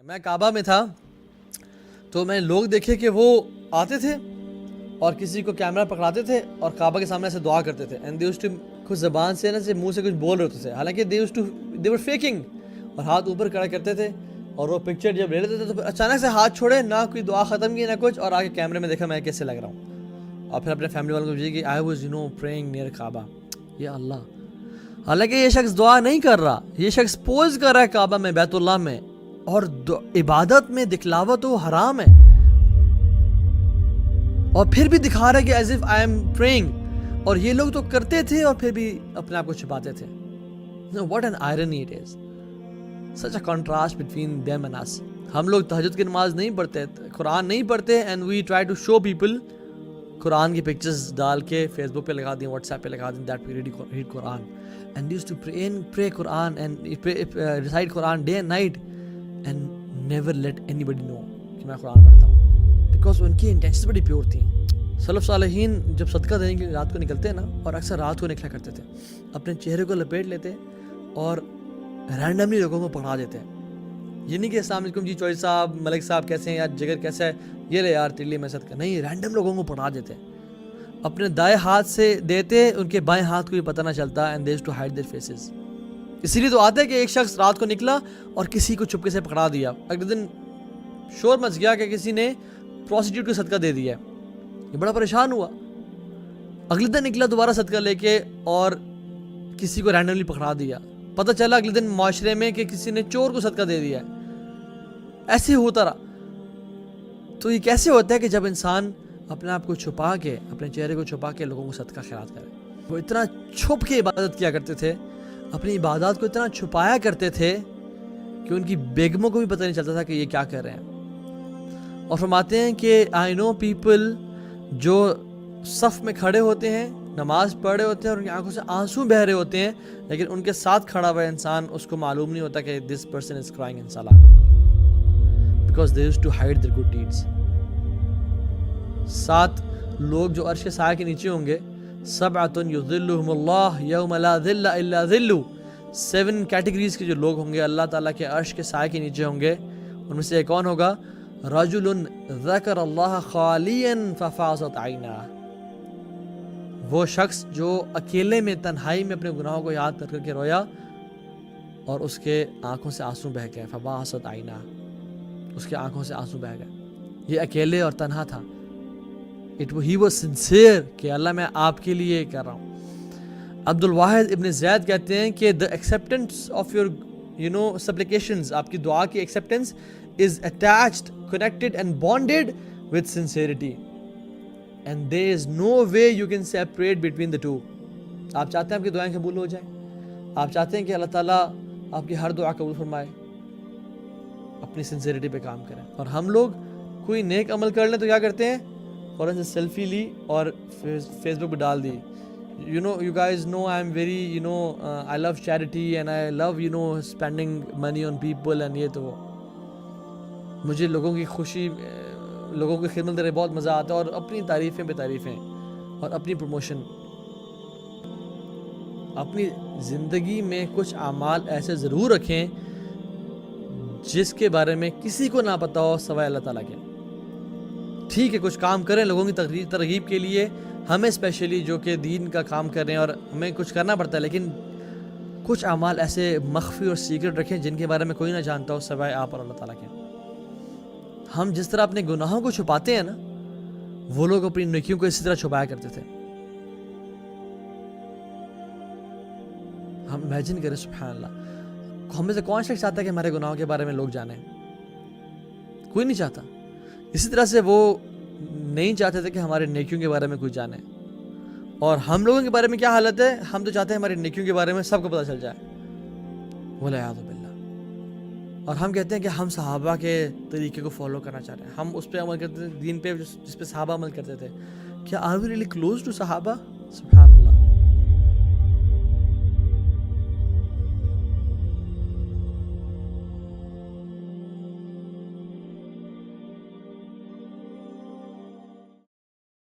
میں کعبہ میں تھا تو میں لوگ دیکھے کہ وہ آتے تھے اور کسی کو کیمرہ پکڑاتے تھے اور کعبہ کے سامنے ایسے دعا کرتے تھے اینڈ دے یوزڈ ٹو کچھ زبان سے نا سے منہ سے کچھ بول رہے ہوتے تھے، حالانکہ دے ور فیکنگ، اور ہاتھ اوپر کھڑا کرتے تھے اور وہ پکچر جب لے لیتے تھے تو پھر اچانک سے ہاتھ چھوڑے، نہ کوئی دعا ختم کی نہ کچھ، اور آگے کیمرے میں دیکھا میں کیسے لگ رہا ہوں، اور پھر اپنے فیملی والوں کو بھیجی کہ آئی واز پریئنگ نیئر کعبہ. یا اللہ، حالانکہ یہ شخص دعا نہیں کر رہا، یہ شخص پوز کر رہا ہے کعبہ میں، بیت اللہ میں، اور عبادت میں دکھلاوا تو حرام ہے، اور پھر بھی دکھا رہا ہے کہ as if I am praying, اور یہ لوگ تو کرتے تھے اور پھر بھی اپنے آپ کو چھپاتے تھے. What an irony it is, such a contrast between them and us. ہم لوگ تہجد کی نماز نہیں پڑھتے، قرآن نہیں پڑھتے، and we try to show people قرآن کی پکچرز ڈال کے فیس بک پہ لگا دیں، واٹس ایپ پہ لگا دیں دیٹ وی ریڈ قرآن اینڈ یوز ٹو پرے قرآن اینڈ ریسائٹ قرآن day and night and never let anybody know کہ میں قرآن پڑھتا ہوں، بیکاز ان کی انٹینشنز بڑی پیور تھیں. سلف صالحین جب صدقہ دینے کے لیے رات کو نکلتے ہیں نا، اور اکثر رات کو نکلا کرتے تھے، اپنے چہرے کو لپیٹ لیتے اور رینڈملی لوگوں کو پکڑا دیتے. یہ نہیں کہ السلام علیکم جی چوہدری صاحب، ملک صاحب کیسے ہیں یار، جگر کیسا ہے، یہ لے یار تیلی میں صدقہ، نہیں، رینڈم لوگوں کو پکڑا دیتے، اپنے دائیں ہاتھ سے دیتے، ان کے بائیں ہاتھ کو بھی پتہ نہ چلتا، and they used to hide their faces. اسی لیے تو آتا ہے کہ ایک شخص رات کو نکلا اور کسی کو چپکے سے پکڑا دیا، اگلے دن شور مچ گیا کہ کسی نے پروسٹیٹیوٹ کو صدقہ دے دیا ہے، یہ بڑا پریشان ہوا. اگلے دن نکلا دوبارہ صدقہ لے کے اور کسی کو رینڈملی پکڑا دیا، پتہ چلا اگلے دن معاشرے میں کہ کسی نے چور کو صدقہ دے دیا ہے. ایسے ہوتا رہا. تو یہ کیسے ہوتا ہے کہ جب انسان اپنے آپ کو چھپا کے، اپنے چہرے کو چھپا کے لوگوں کو صدقہ خیرات کرے. وہ اتنا چھپ کے عبادت کیا کرتے تھے، اپنی عبادات کو اتنا چھپایا کرتے تھے کہ ان کی بیگموں کو بھی پتہ نہیں چلتا تھا کہ یہ کیا کر رہے ہیں. اور فرماتے ہیں کہ آئی نو پیپل جو صف میں کھڑے ہوتے ہیں، نماز پڑھ رہے ہوتے ہیں اور ان کی آنکھوں سے آنسو بہہ رہے ہوتے ہیں، لیکن ان کے ساتھ کھڑا ہوا انسان، اس کو معلوم نہیں ہوتا کہ this person is crying in صلاۃ، because they used to hide their good deeds. 7 لوگ جو عرش کے سائے کے نیچے ہوں گے، سبعۃ یظلھم اللہ یوم لا ظل الا ظلہ، 7 کیٹیگریز کے جو لوگ ہوں گے اللہ تعالیٰ کے عرش کے سائے کے نیچے ہوں گے. ان میں سے ایک کون ہوگا؟ رجل ذکر اللہ خالیا ففاضت عیناہ، وہ شخص جو اکیلے میں تنہائی میں اپنے گناہوں کو یاد کر کے رویا اور اس کے آنکھوں سے آنسو بہہ گئے، ففاضت عیناہ، اس کے آنکھوں سے آنسو بہہ گئے. یہ اکیلے اور تنہا تھا. ہی واز سنسیئر کہ اللہ میں آپ کے لیے کر رہا ہوں. عبد الواحد ابن زید کہتے ہیں کہ the acceptance of your supplications، آپ کی دعا کی acceptance is attached, connected and bonded with sincerity and there is no way you can separate between the two. آپ چاہتے ہیں آپ کی دعائیں قبول ہو جائیں، آپ چاہتے ہیں کہ اللہ تعالیٰ آپ کی ہر دعا قبول فرمائے، اپنی سنسیریٹی پہ کام کریں. اور ہم لوگ کوئی نیک عمل کر لیں تو کیا کرتے ہیں؟ فوراً سے سیلفی لی اور فیس بک پہ ڈال دی. You guys know I'm very I love charity and I love spending money on people and یہ تو مجھے لوگوں کی خوشی، لوگوں کی خدمت کرنے بہت مزہ آتا ہے، اور اپنی تعریفیں بے تعریفیں اور اپنی پروموشن. اپنی زندگی میں کچھ اعمال ایسے ضرور رکھیں جس کے بارے میں کسی کو نہ پتہ ہو سوائے اللہ تعالیٰ کے. ٹھیک ہے، کچھ کام کریں لوگوں کی ترغیب کے لیے، ہمیں اسپیشلی جو کہ دین کا کام کر رہے ہیں اور ہمیں کچھ کرنا پڑتا ہے، لیکن کچھ اعمال ایسے مخفی اور سیکرٹ رکھیں جن کے بارے میں کوئی نہ جانتا ہو سوائے آپ اور اللہ تعالیٰ کے. ہم جس طرح اپنے گناہوں کو چھپاتے ہیں نا، وہ لوگ اپنی نیکیوں کو اسی طرح چھپایا کرتے تھے. ہم امیجن کریں، سبحان اللہ، ہم میں سے کون شخص چاہتا ہے کہ ہمارے گناہوں کے بارے میں لوگ جانیں؟ کوئی نہیں چاہتا. اسی طرح سے وہ نہیں چاہتے تھے کہ ہمارے نیکیوں کے بارے میں کوئی جانے. اور ہم لوگوں کے بارے میں کیا حالت ہے؟ ہم تو چاہتے ہیں ہماری نیکیوں کے بارے میں سب کو پتہ چل جائے، والعیاذ باللہ. اور ہم کہتے ہیں کہ ہم صحابہ کے طریقے کو فالو کرنا چاہ رہے ہیں، ہم اس پہ عمل کرتے تھے، دین پہ جس پہ صحابہ عمل کرتے تھے. کیا are we really close to صحابہ؟ سبحان